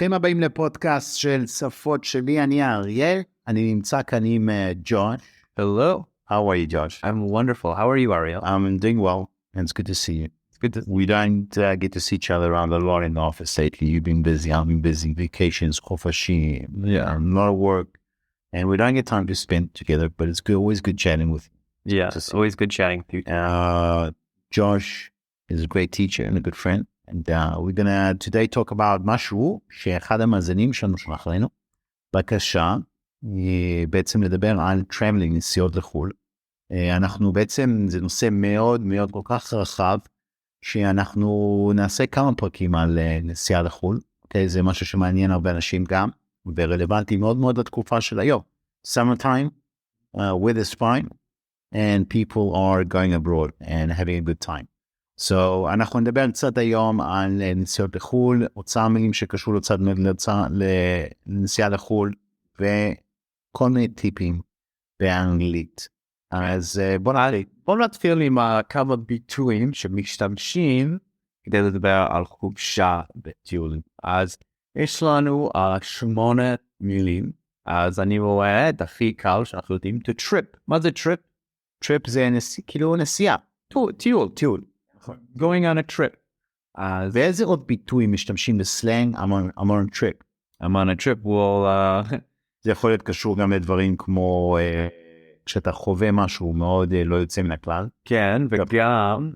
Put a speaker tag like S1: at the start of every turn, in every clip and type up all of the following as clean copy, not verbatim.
S1: ברוכים הבאים לפודקאסט של שפות-שלי, אני האריאל, אני נמצא כאן עם ג'וש.
S2: Hello.
S1: How are you, Josh?
S2: I'm wonderful. How are you, Ariel?
S1: I'm doing well, and it's good to see you.
S2: It's good to
S1: We don't get to see each other around a lot in the office lately. You've been busy, I've been busy, vacations, חופשים, a lot of work, and we don't get time to spend together, but it's good, always good chatting with you.
S2: Yeah, it's always good chatting with you.
S1: Josh is a great teacher and a good friend, and we're gonna today talk about משהו שאחד המאזינים שלנו שלח לנו בקשה, בעצם לדבר על traveling, נסיעות לחו"ל. אנחנו בעצם, זה נושא מאוד מאוד כל כך רחב, שאנחנו נעשה כמה פרקים על נסיעה לחו"ל. זה משהו שמעניין הרבה אנשים גם, ורלוונטי מאוד מאוד לתקופה של היום. Summertime, weather is fine, and people are going abroad and having a good time. So, אנחנו נדבר קצת היום על נסיעות לחו"ל, אוצר מילים שקשור לנסיעה לחו"ל, וכל מיני טיפים באנגלית. אז
S2: בוא נתחיל עם כמה ביטויים שמשתמשים כדי לדבר על חופשה בטיולים. אז יש לנו 8 מילים, אז אני רואה את הכי קל שאנחנו יודעים to trip. מה זה trip?
S1: trip זה כאילו נסיעה.
S2: טיול. Going on a trip. אז
S1: ואיזה עוד ביטויים משתמשים בסלנג? I'm on a trip.
S2: I'm on a trip will...
S1: זה יכול להיות קשור גם לדברים כמו כשאתה חווה משהו מאוד לא יוצא מן הכלל.
S2: כן, וגם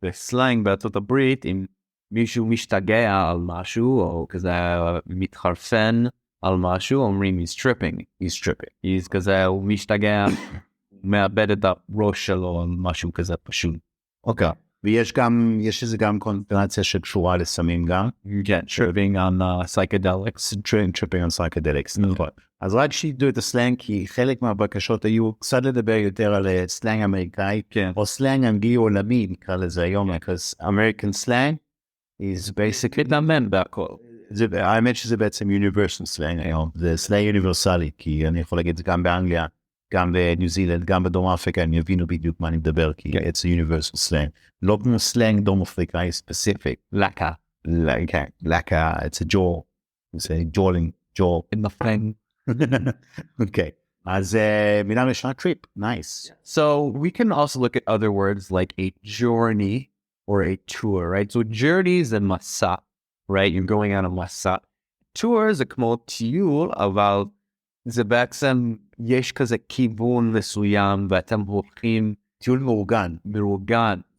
S2: בסלנג בארצות הברית, אם מישהו משתגע על משהו, או כזה מתחרפן על משהו, אומרים he's tripping. he's כזה, הוא משתגע, הוא מאבד את הראש שלו על משהו כזה פשוט.
S1: אוקיי. ויש איזה גם קונפרנציה שקשורה לסמים גם.
S2: כן, tripping on psychedelics.
S1: tripping on psychedelics, נכון. אז רק שידעו את הסלנג, כי חלק מהבקשות היו קצת לדבר יותר על סלנג אמריקאי, או סלנג אנגלי עולמי, נקרא לזה היום, because American slang is basically...
S2: מתאמן בהכל.
S1: האמת שזה בעצם universal slang היום, זה סלנג אוניברסלי, כי אני יכול להגיד את זה גם באנגליה, גם בניו זילנד, גם בדרום אפריקה, הם יבינו בדיוק מה אני מדבר, כי it's a universal slang. לא כמו סלנג דרום אפריקאי ספציפיק.
S2: לקה,
S1: it's a jaw. It's a jawling, jaw.
S2: in the thing.
S1: Okay. אז מילה ראשונה, trip. Nice.
S2: So we can also look at other words like a journey or a tour, right? So journey is a מסע, right? You're going on a מסע. Tour זה כמו טיול, אבל זה בעצם, יש כזה כיוון מסוים, ואתם הולכים
S1: טיול מאורגן.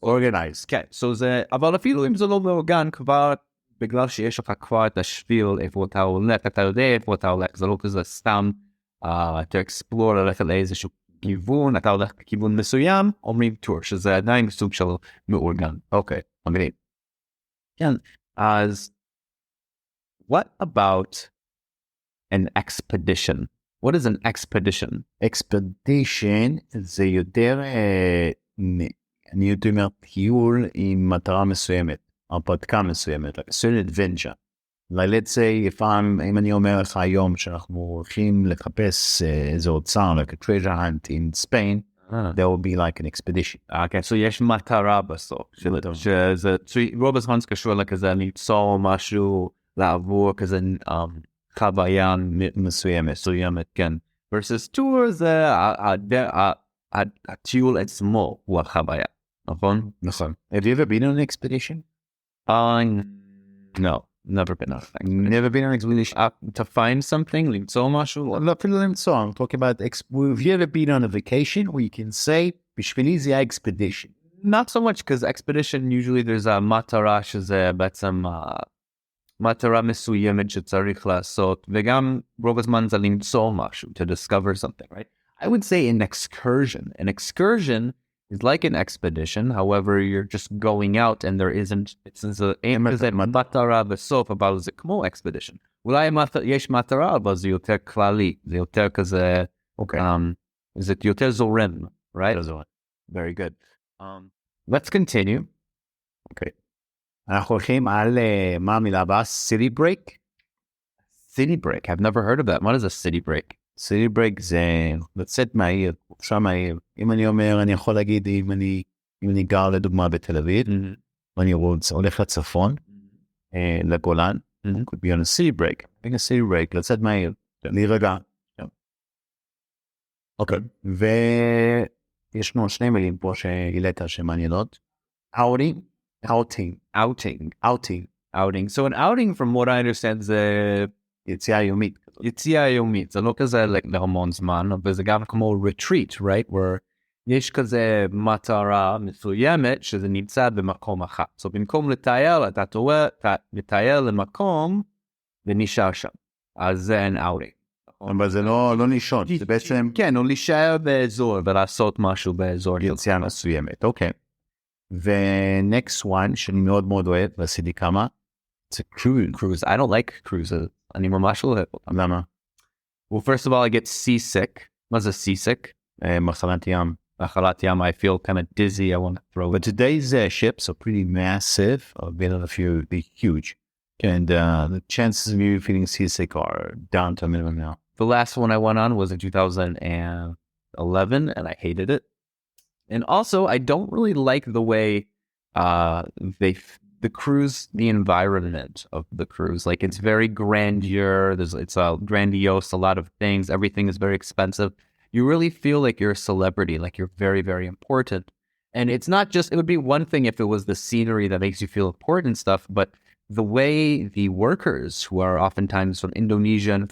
S2: organized. כן, so זה, אבל אפילו אם זה לא מאורגן, כבר בגלל שיש לך כבר את השביל, איפה אתה הולך, אתה יודע איפה אתה הולך, זה לא כזה סתם, אתה explore, ללכת לאיזשהו כיוון, אתה הולך לכיוון מסוים, אומרים tour, שזה עדיין סוג של מאורגן.
S1: אוקיי, מגניב.
S2: כן, אז, what about an expedition? What is an expedition?
S1: Expedition זה יותר, אני יותר אומר, טיול עם מטרה מסוימת, הרפתקה מסוימת, like a certain adventure. Like let's say, אם אני אומר לך היום שאנחנו הולכים לחפש איזה אוצר, like a treasure hunt in Spain, there will be like an expedition.
S2: Okay, so יש מטרה בסוף, שזה, רוב הזמן זה קשור לכזה, ליצור משהו, לעבור כזה, חוויה מסוימת, כן. versus tour זה הטיול עצמו הוא החוויה, נכון?
S1: נכון. Have you ever been on an expedition?
S2: No, never been on an expedition.
S1: Never been on an expedition?
S2: To find something, למצוא משהו?
S1: לא אפילו למצוא, I'm talking about, have you ever been on a vacation where you can say, בשבילי זה expedition?
S2: Not so much, because expedition usually there's a מטרה שזה בעצם... מטרה מסוימת שצריך לעשות, וגם רוב הזמן זה למצוא משהו, to discover something, right? I would say an excursion. An excursion is like an expedition, however, you're just going out and there isn't, it's a מטרה בסוף, אבל זה כמו expedition. אולי יש מטרה, אבל זה יותר כללי, זה יותר כזה, זה יותר זורם, right?
S1: Very good.
S2: Let's continue.
S1: Okay. אנחנו הולכים על מה המילה הבאה? City break?
S2: City break, I've never heard of that. What is a city break?
S1: City break זה לצאת מהעיר, חופשה מהעיר. אם אני אומר, אני יכול להגיד, אם אני גר לדוגמה בתל אביב, ואני הולך לצפון, לגולן, could be on a city break. Having a city break, לצאת מהעיר, להירגע. אוקיי, וישנו שני מילים פה שהעלית שמעניינות. outing.
S2: So an outing, from what I understand, זה
S1: יציאה יומית.
S2: יציאה יומית. זה לא כזה להמון זמן, אבל זה גם כמו retreat, right? where יש כזה מטרה מסוימת שזה נמצא במקום אחד. So במקום לטייל, אתה לטייל למקום ונשאר שם. אז זה an outing.
S1: אבל זה לא לישון, זה בעצם...
S2: כן, או להישאר באזור ולעשות משהו באזור.
S1: יציאה מסוימת, אוקיי. ו-next one, שאני מאוד מאוד אוהב, ועשיתי כמה, it's a cruise.
S2: I don't like cruises. אני ממש לא אוהב אותם.
S1: למה?
S2: Well, first of all, I get seasick. מה זה seasick?
S1: מחלת ים.
S2: מחלת ים, I feel kind of dizzy, I want to throw
S1: But today's ships are pretty massive. I've been on a few, they're huge. And the chances of you feeling seasick are down to a minimum now.
S2: The last one I went on was in 2011, and I hated it. And also, I don't really like the way the cruise, the environment of the cruise. Like, it's very grandeur. It's grandiose, a lot of things. Everything is very expensive. You really feel like you're a celebrity, like you're very, very important. And it's not just, it would be one thing if it was the scenery that makes you feel important and stuff, but the way the workers, who are oftentimes from Indonesia and and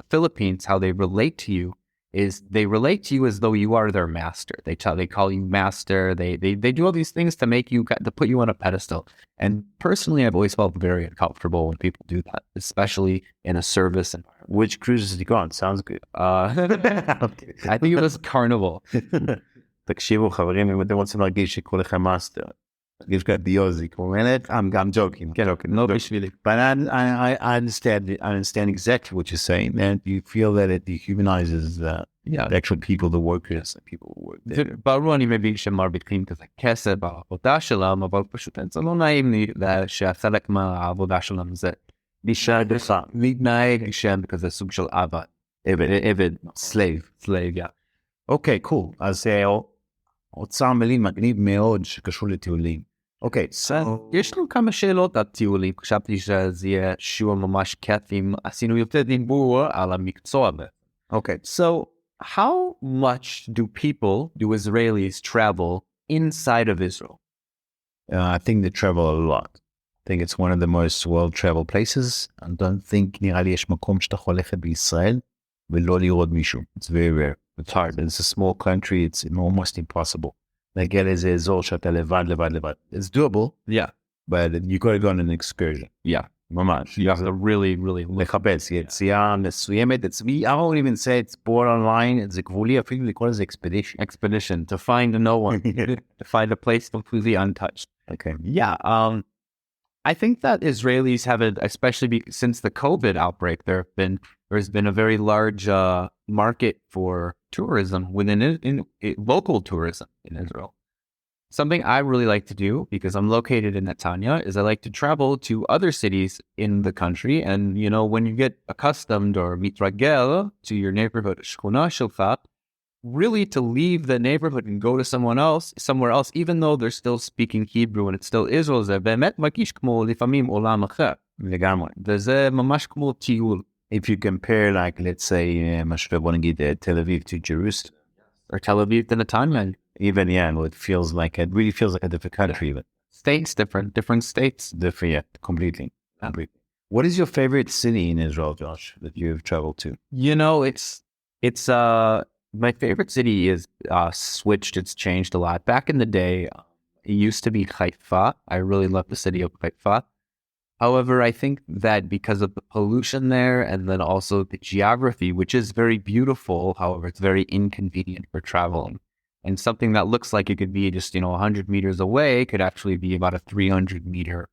S2: the Philippines, how they relate to you is they relate to you as though you are their master. They call you master. They do all these things to make you, to put you on a pedestal. And personally, I've always felt very uncomfortable when people do that, especially in a service environment.
S1: Which cruises did you go on? Sounds good.
S2: I think it was Carnival.
S1: תקשיבו חברים, אם אתם רוצים להרגיש שכל לכם מאסטר, תרגיש גרנדיוזי, I'm joking.
S2: No, בשבילי.
S1: But I understand exactly what you're saying, and you feel that it dehumanizes the actual people, the workers, the people who work there.
S2: ברור אני מבין שמרוויחים כזה כסף בעבודה שלהם, אבל פשוט זה לא נעים לי שחלק מהעבודה שלהם זה להתנהג שם כזה סוג של עבד, slave, yeah.
S1: אוקיי, cool. אז אוצר מילים מגניב מאוד שקשור לטיולים. אוקיי,
S2: יש לנו כמה שאלות על טיולים. חשבתי שזה יהיה שיעור ממש כיפי. עשינו יותר דיבור על המקצוע.
S1: אוקיי.
S2: So, how much do Israelis travel inside of Israel?
S1: I think they travel a lot. I think it's one of the most well-traveled places. I don't think נראה לי יש מקום שאתה יכול ללכת בישראל ולא לראות מישהו. It's very rare. It's hard. It's a small country. It's almost impossible. להגיע לאיזה אזור שאתה לבד. It's doable.
S2: Yeah.
S1: But you got to go on an excursion.
S2: Yeah.
S1: ממש.
S2: You have to really
S1: לחפש. יציאה מסוימת. I won't even say it's board online. זה גבולי. אפילו לקרוא לזה expedition.
S2: To find no one. To find a place completely untouched.
S1: Okay.
S2: Yeah. I think that Israelis have it, especially since the COVID outbreak, there's been a very large market for tourism within local tourism in Israel. Something I really like to do, because I'm located in Netanya, is I like to travel to other cities in the country. And, you know, when you get accustomed or mitragel to your neighborhood, shkuna shelcha, really to leave the neighborhood and go to somewhere else, even though they're still speaking Hebrew and it's still Israel, זה באמת מרגיש כמו לפעמים עולם אחר.
S1: לגמרי.
S2: וזה ממש כמו טיול.
S1: If you compare, like, let's say, משווה, בוא נגיד, Tel Aviv to Jerusalem.
S2: Or Tel Aviv to Netanya.
S1: Even, yeah, it really feels like a different country. But
S2: states different states.
S1: Different, yeah, completely. What is your favorite city in Israel, Josh, that you've traveled to?
S2: You know, it's my favorite city is switched. It's changed a lot. Back in the day, it used to be Haifa. I really love the city of Haifa. However, I think that because of the pollution there and then also the geography, which is very beautiful, however, it's very inconvenient for traveling. And something that looks like it could be just, 100 meters away could actually be about a 300-meter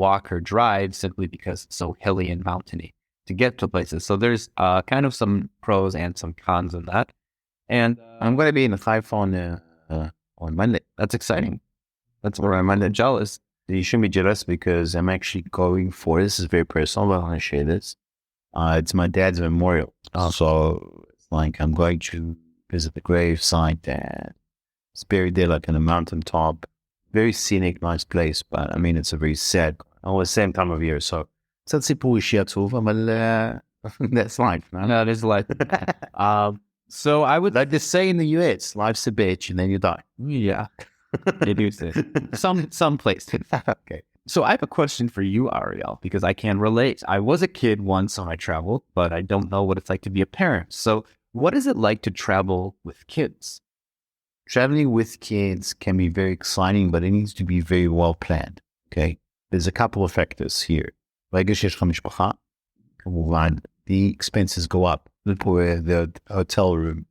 S2: walk or drive, simply because it's so hilly and mountainy to get to places. So there's kind of some pros and some cons in that. And
S1: I'm going to be in Haifa on Monday.
S2: That's exciting. That's where I'm jealous.
S1: You shouldn't be jealous because I'm actually going for, this is very personal, but I want to share this. It's my dad's memorial. So it's like I'm going to visit the grave site and it's buried there like on a mountaintop. Very scenic, nice place, but I mean, it's a very sad Or the same time of year, so. קצת סיפור אישי עצוב, אבל that's life, man.
S2: No, it is life. So I would
S1: Like they say in the US, life's a bitch and then you die.
S2: yeah. They do say some places.
S1: Okay.
S2: So I have a question for you, Ariel, because I can relate. I was a kid once when I traveled, but I don't know what it's like to be a parent. So what is it like to travel with kids?
S1: Traveling with kids can be very exciting, but it needs to be very well planned. Okay. There's a couple of factors here. ברגע שיש לך משפחה, כמובן, the expenses go up. The hotel room,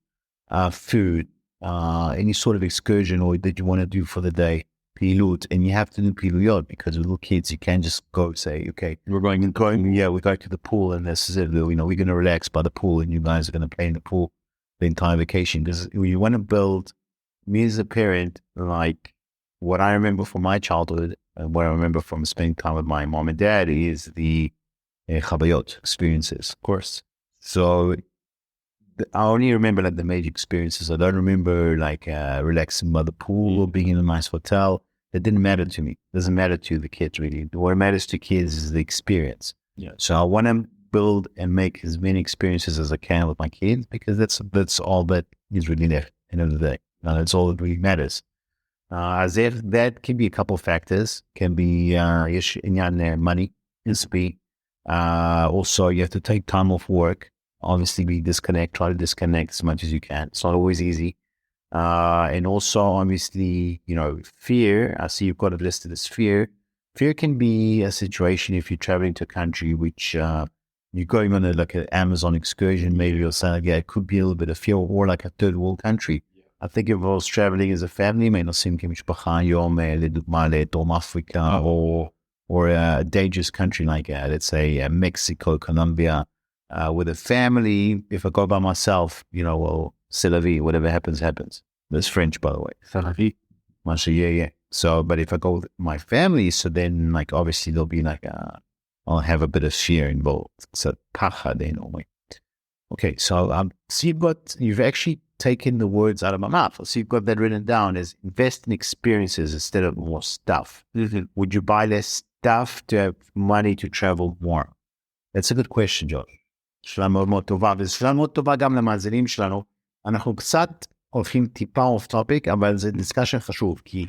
S1: food, any sort of excursion or that you want to do for the day, פעילות, and you have to do פעילויות because with little kids you can't just go say, okay, we're going to the pool and this is it, we're going to relax by the pool and you guys are going to play in the pool the entire vacation. Because you want to build, me as a parent, like what I remember from my childhood and what I remember from spending time with my mom and dad is the חוויות, experiences, of course. So I only remember like the major experiences. I don't remember like relaxing by the pool or being in a nice hotel. It didn't matter to me. It doesn't matter to the kids really. What matters to kids is the experience.
S2: Yeah.
S1: So I want to build and make as many experiences as I can with my kids because that's all that is really left at the end of the day. That's all that really matters. As if that can be a couple of factors. Can be money, also you have to take time off work. Obviously try to disconnect as much as you can. It's not always easy. And also obviously, fear. I see you've got it listed as fear. Fear can be a situation if you're traveling to a country which you're going on like an Amazon excursion, maybe or something. Yeah, it could be a little bit of fear, or like a third world country. I think if I was traveling as a family, נוסעים כמשפחה היום לדוגמה לדרום אפריקה, or a dangerous country like, let's say, Mexico, Colombia, with a family. If I go by myself, well, c'est la vie, whatever happens, happens. That's French, by the way. C'est la vie. Yeah. So, but if I go with my family, so then, like, obviously there'll be like, I'll have a bit of fear involved. So, pachad normally. Okay, so you've actually taken the words out of my mouth. So you've got that written down as invest in experiences instead of more stuff.
S2: Mm-hmm.
S1: Would you buy less stuff to have money to travel more? That's a good question, Josh. שאלה מאוד מאוד טובה, וזו שאלה מאוד טובה גם למאזינים שלנו. אנחנו קצת הולכים טיפה אוף טופיק, אבל זה דיסקשן חשוב, כי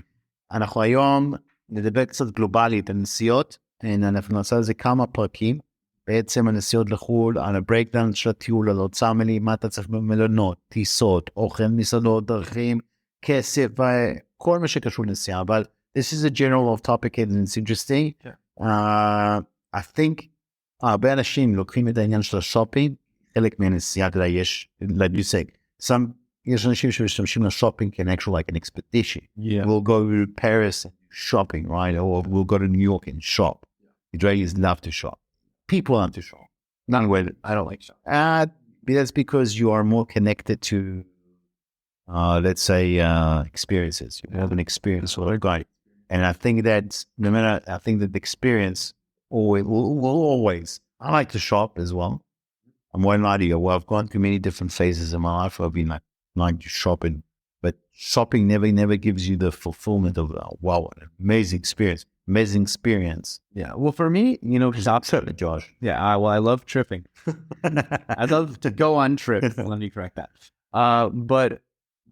S1: אנחנו היום נדבר קצת גלובלית על נסיעות, אנחנו נעשה על זה כמה פרקים, בעצם הנסיעות לחול, על הברייקדאון של הטיול, על אוצר מילים, מה אתה צריך במלונות, טיסות, אוכל, מסעדות, דרכים, כסף, כל מה שקשור לנסיעה, אבל this is a general off topic and it's interesting. Yeah. I think הרבה אנשים לוקחים את העניין של השופינג, חלק מהנסיעה, יש, like you say, יש אנשים שמשתמשים לשופינג can actually like an expedition.
S2: Yeah.
S1: We'll go to Paris and shopping, right? Or we'll go to New York and shop. Israelis love to shop. People love to shop.
S2: Not with I don't like shop.
S1: That's because you are more connected to, let's say, experiences. You have an experience with a guy. And I think that the experience will always, I like to shop as well. I'm one idea. Well, I've gone through many different phases in my life. I've been like shopping, but shopping never gives you the fulfillment of, wow, an amazing experience.
S2: Yeah. Well, for me,
S1: Absolutely, Josh.
S2: Yeah. I love tripping. I love to go on trips. Let me correct that. But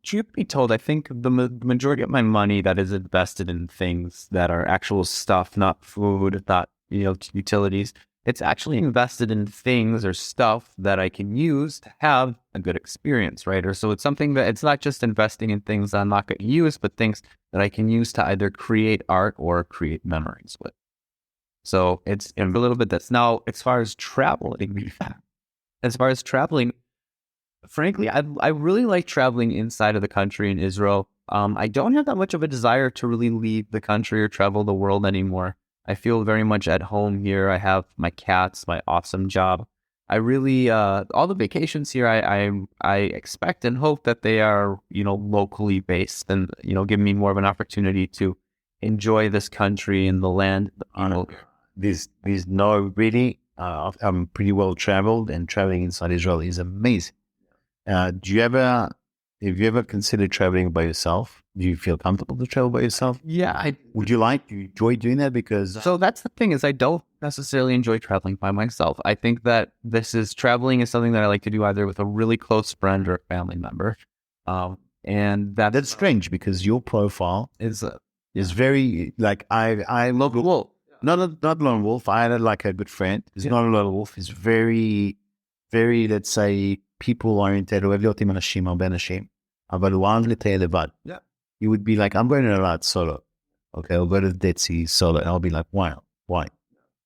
S2: truth be told, I think the majority of my money that is invested in things that are actual stuff, not food, not, utilities, it's actually invested in things or stuff that I can use to have a good experience, right? Or so it's something that it's not just investing in things that I'm not going to use, but things that I can use to either create art or create memories with. So it's a little bit that's now as far as traveling, frankly, I really like traveling inside of the country in Israel. I don't have that much of a desire to really leave the country or travel the world anymore. I feel very much at home here. I have my cats, my awesome job. I really, all the vacations here, I expect and hope that they are, locally based and, give me more of an opportunity to enjoy this country and the land.
S1: There's no really, I'm pretty well traveled, and traveling inside Israel is amazing. Do you ever Have you ever considered traveling by yourself? Do you feel comfortable to travel by yourself?
S2: Yeah,
S1: Do you enjoy doing that? Because
S2: so that's the thing is I don't necessarily enjoy traveling by myself. I think that traveling is something that I like to do either with a really close friend or a family member. And
S1: that's strange because your profile
S2: is
S1: very like I love wolf. Not lone wolf. I had like a good friend. He's not a lone wolf. He's very, very, let's say, people oriented. אוהב להיות עם אנשים, הרבה אנשים. אבל הוא אוהב לטייל לבד.
S2: Yeah.
S1: He would be like, I'm going to a lot solo. Okay, I'll go to the Dead Sea solo. And I'll be like, why?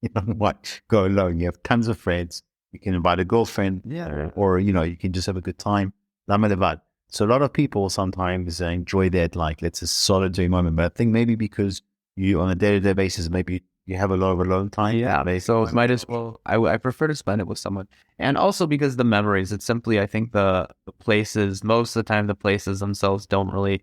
S1: You know, why? Go alone. You have tons of friends. You can invite a girlfriend.
S2: Yeah.
S1: Or, you know, you can just have a good time. למה לבד? So a lot of people sometimes enjoy that, like, let's say, solitary moment. But I think maybe because you, on a day-to-day basis, maybe you have a lot of alone time.
S2: Yeah, so it might as well, I prefer to spend it with someone. And also because the memories, it's simply, I think the places, most of the time the places themselves don't really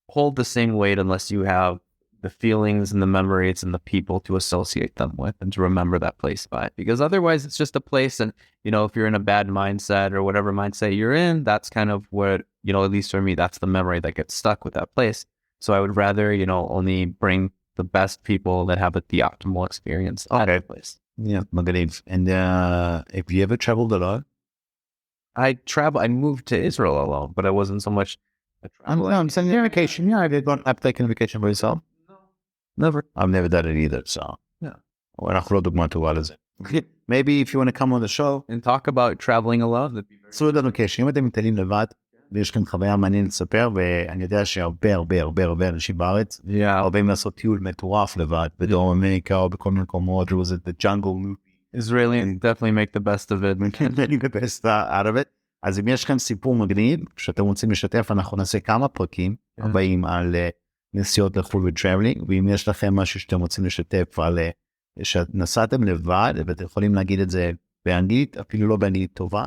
S2: hold the same weight unless you have the feelings and the memories and the people to associate them with and to remember that place by. Because otherwise it's just a place, and, you know, if you're in a bad mindset or whatever mindset you're in, that's kind of what, you know, at least for me, that's the memory that gets stuck with that place. So I would rather, you know, only bring the best people that have the optimal experience at that place.
S1: Yeah, Maghrib. And have you ever traveled alone?
S2: I moved to Israel alone, but I wasn't so much a traveler.
S1: I'm saying vacation. Yeah, I've taken a vacation by yourself.
S2: No, never.
S1: I've never done it either, so.
S2: Yeah.
S1: אנחנו לא דוגמה טובה לזה. Maybe if you want to come on the show.
S2: And talk about traveling alone. That'd be very
S1: So לנו קשר, אם אתם מטיילים לבד, ויש כאן חוויה מעניינת לספר, ואני יודע שהרבה אנשים בארץ, הרבה לעשות טיול מטורף לבד, בדרום אמריקה או בכל מיני מקומות, it was the jungle movie.
S2: Israelis definitely make the best of it.
S1: Make the best out of it. אז אם יש לכם סיפור מגניב, שאתם רוצים לשתף, אנחנו נעשה כמה פרקים הבאים על נסיעות לחו"ל וטראבלינג, ואם יש לכם משהו שאתם רוצים לשתף על שנסעתם לבד, ואתם יכולים להגיד את זה באנגלית, אפילו לא באנגלית טובה.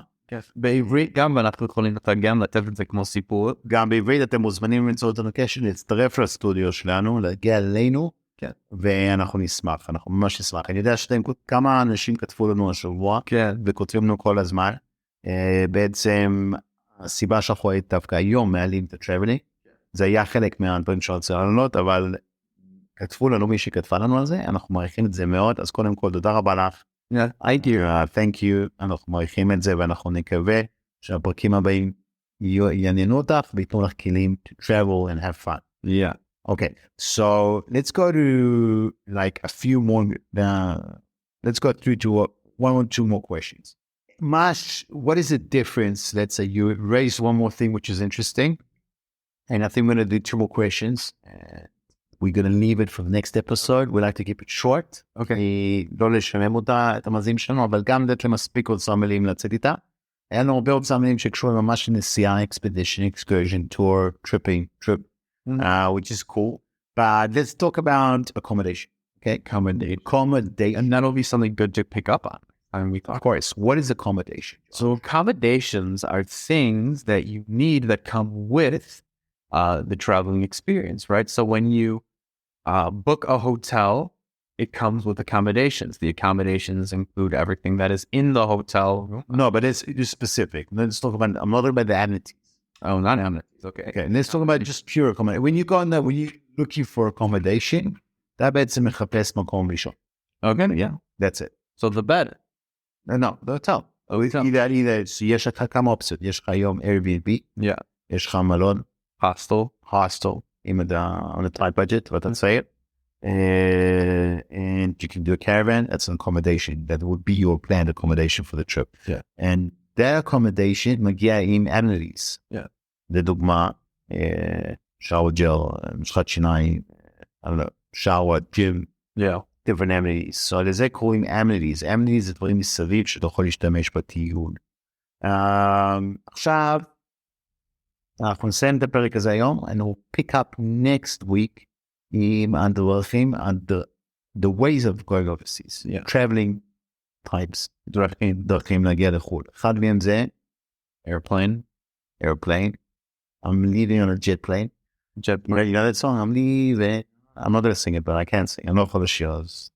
S2: בעברית גם, ואנחנו יכולים גם לתת את זה כמו סיפור.
S1: גם בעברית אתם מוזמנים למצוא אותנו קשר, להצטרף לסטודיו שלנו, להגיע אלינו, ואנחנו נשמח, אנחנו ממש נשמח. אני יודע כמה אנשים כתבו לנו השבוע, וכותבים לנו כל הזמן. בעצם הסיבה שאנחנו היית דווקא היום מעלים את הטראבלינג, זה היה חלק מהדברים שרצה לענות, אבל כתבו לנו מי שכתבה לנו על זה, אנחנו מעריכים את זה מאוד, אז קודם כל תודה רבה לך. Thank you, אנחנו מעריכים את זה, ואנחנו נקווה שהפרקים הבאים יעניינו אותך, ויתנו לך כלים to travel and have fun.
S2: Yeah.
S1: Okay, so let's go to like a few more, let's go through to one or two more questions. Mash, what is the difference? Let's say you raised one more thing, which is interesting. And I think we're going to do two more questions. We're going to leave it for the next episode. We like to keep it short.
S2: Okay.
S1: לא לשמם אותה, את המאזינים שלנו, אבל גם לתת למספיק עוד מילים לצאת איתה. היה לנו הרבה עוד מילים שקשורים ממש לנסיעה, expedition, excursion, tour, trip, which is cool. But let's talk about accommodation. Okay, accommodation.
S2: And that'll be something good to pick up on.
S1: Of course. What is accommodation?
S2: So accommodations are things that you need that come with the traveling experience, right? So when you book a hotel, it comes with accommodations. The accommodations include everything that is in the hotel room.
S1: No, but it's specific. Let's talk about, I'm not talking about the amenities.
S2: Oh, not amenities. Okay.
S1: Let's talk about just pure accommodation. When you go on there, when you're looking for accommodation, that בעצם מחפש מקום לישון.
S2: Okay, yeah.
S1: That's it.
S2: So the bed.
S1: No, the hotel. either יש לך כמה אופציות. יש לך היום Airbnb.
S2: Yeah.
S1: יש לך מלון.
S2: Hostel.
S1: אם אתה on a tight budget, ואתה צעיר. And you can do a caravan. That's an accommodation. That would be your planned accommodation for the trip.
S2: Yeah.
S1: And that accommodation מגיע עם amenities.
S2: Yeah.
S1: לדוגמה, shower gel, משחת שיניים, I don't know, shower, gym.
S2: Yeah.
S1: different amenities. So לזה קוראים amenities. amenities זה דברים מסביב שאתה יכול להשתמש בטיול. עכשיו, אנחנו נסיים את הפרק הזה היום, and we'll pick up next week עם הדרכים, the ways of going overseas.
S2: Yeah.
S1: Traveling types. דרכים להגיע לחו"ל. אחד מהם זה airplane. I'm leaving on a jet plane. You know that song? I'm leaving. I'm not going to sing it, but I can sing. אני לא יכול לשיר אז.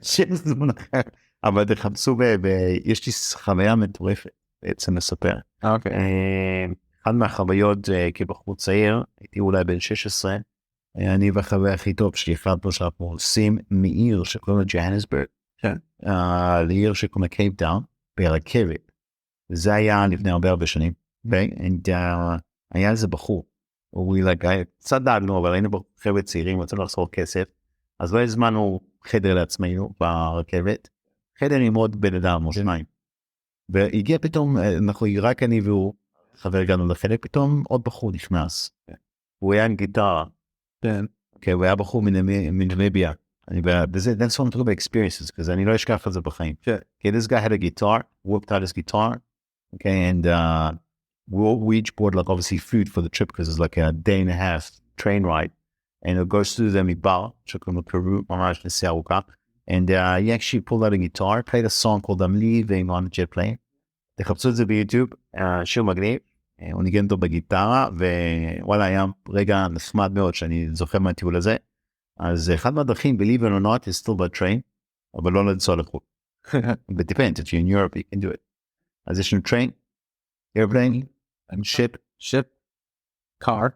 S1: שיר זה זמן אחר. אבל תחפשו ויש לי חוויה מטורפת בעצם לספר.
S2: אוקיי.
S1: אחד מהחוויות כבחור צעיר, הייתי אולי בן 16, אני והחבר הכי טוב שלי החלטנו שאנחנו עושים מעיר שקוראים לה ג'והנסבורג, לעיר שקוראים לה קייפטאון, ברכבת. וזה היה לפני הרבה שנים, היה איזה בחור, קצת דאגנו, אבל היינו בחבר'ה צעירים, רצינו לחסוך כסף, אז לא הזמנו חדר לעצמנו ברכבת, חדר עם עוד בן אדם או שניים. והגיע פתאום, רק אני והוא, חבר הגענו לחדר, פתאום עוד בחור נכנס. הוא היה עם גיטרה. הוא היה בחור מנמיביה. That's one of the experiences, because אני לא אשכח את זה בחיים. This guy had a guitar, whipped out his guitar, and we each bought like obviously food for the trip, because it's like a day and a half train ride, and it goes through the מדבר, שקוראים לו פרו, ממש נסיעה ארוכה, and he actually pulled out a guitar, played a song called I'm Leaving on the jet plane. תחפשו את זה ביוטיוב, שיר מגניב, הוא ניגן אותו בגיטרה, ווואלה, היה רגע נחמד מאוד שאני זוכר מהטיול הזה. אז אחד מהדרכים, believe it or not, is still by train, אבל לא לנסוע לחו"ל. But depends, if you're in Europe, you can do it. אז יש לנו train, airplane, ship, car,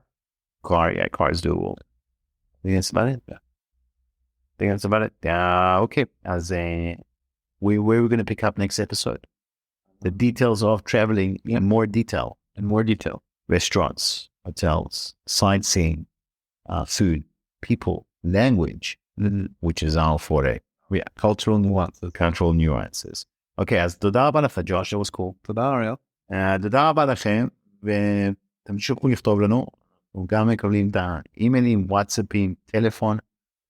S1: yeah, car is doable. I think that's about it. Yeah. I think that's about it. Okay, as where we're going to pick up next episode. The details of traveling in more detail. Restaurants, hotels, sightseeing, food, people, language, which is our forte. Yeah, cultural nuances. Okay, אז תודה רבה לך, ג'וש, it was cool.
S2: תודה, אריאל.
S1: תודה רבה לכם, ותמשיכו לכתוב לנו. אנחנו גם מקבלים את האימיילים, וואטסאפים, טלפון,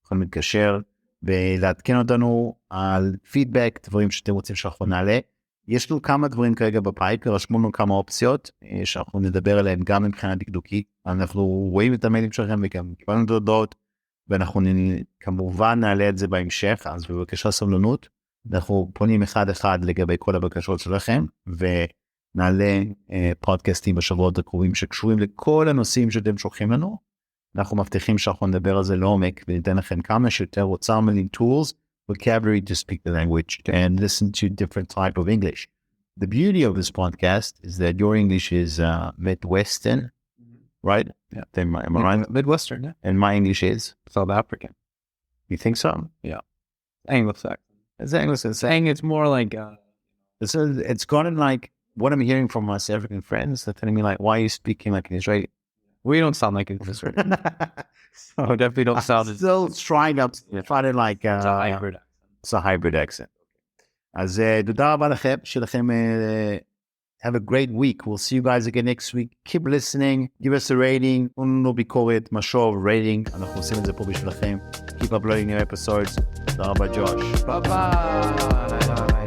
S1: יכולים להתקשר, ולעדכן אותנו על פידבק, דברים שאתם רוצים שאנחנו נעלה. יש לנו כמה דברים כרגע בפייפ, רשמו לנו כמה אופציות, שאנחנו נדבר עליהן גם מבחינה דקדוקית. אנחנו רואים את המיילים שלכם, וגם קיבלנו את ההודעות, ואנחנו כמובן נעלה את זה בהמשך, אז בבקשה סבלנות. אנחנו פונים אחד לגבי כל הבקשות שלכם, ונעלה פודקאסטים בשבועות הקרובים שקשורים לכל הנושאים שאתם שולחים לנו. אנחנו מבטיחים שאנחנו נדבר על זה לעומק, וניתן לכם כמה שיותר אוצר מילים tools, vocabulary to speak the language and listen to different type of English. The beauty of this podcast is that your English is Midwestern, right?
S2: Yeah.
S1: Am I right?
S2: Midwestern, yeah.
S1: And my English is
S2: South African.
S1: You think so?
S2: Yeah. Anglo-Saxon.
S1: It's Anglo-Saxon.
S2: Saying it's more like...
S1: It's gotten like, what I'm hearing from my South African friends, they're telling me like, why are you speaking like an Israeli?
S2: We don't sound like English. So definitely don't sound...
S1: Still trying to like...
S2: It's a hybrid accent.
S1: It's a hybrid accent. אז תודה רבה לכם, שלכם have a great week. We'll see you guys again next week. Keep listening, give us a rating, תנו ביקורת, משוב, rating, אנחנו עושים את זה פה בשבילכם. Keep uploading new episodes. תודה רבה, ג'וש.
S2: Bye-bye.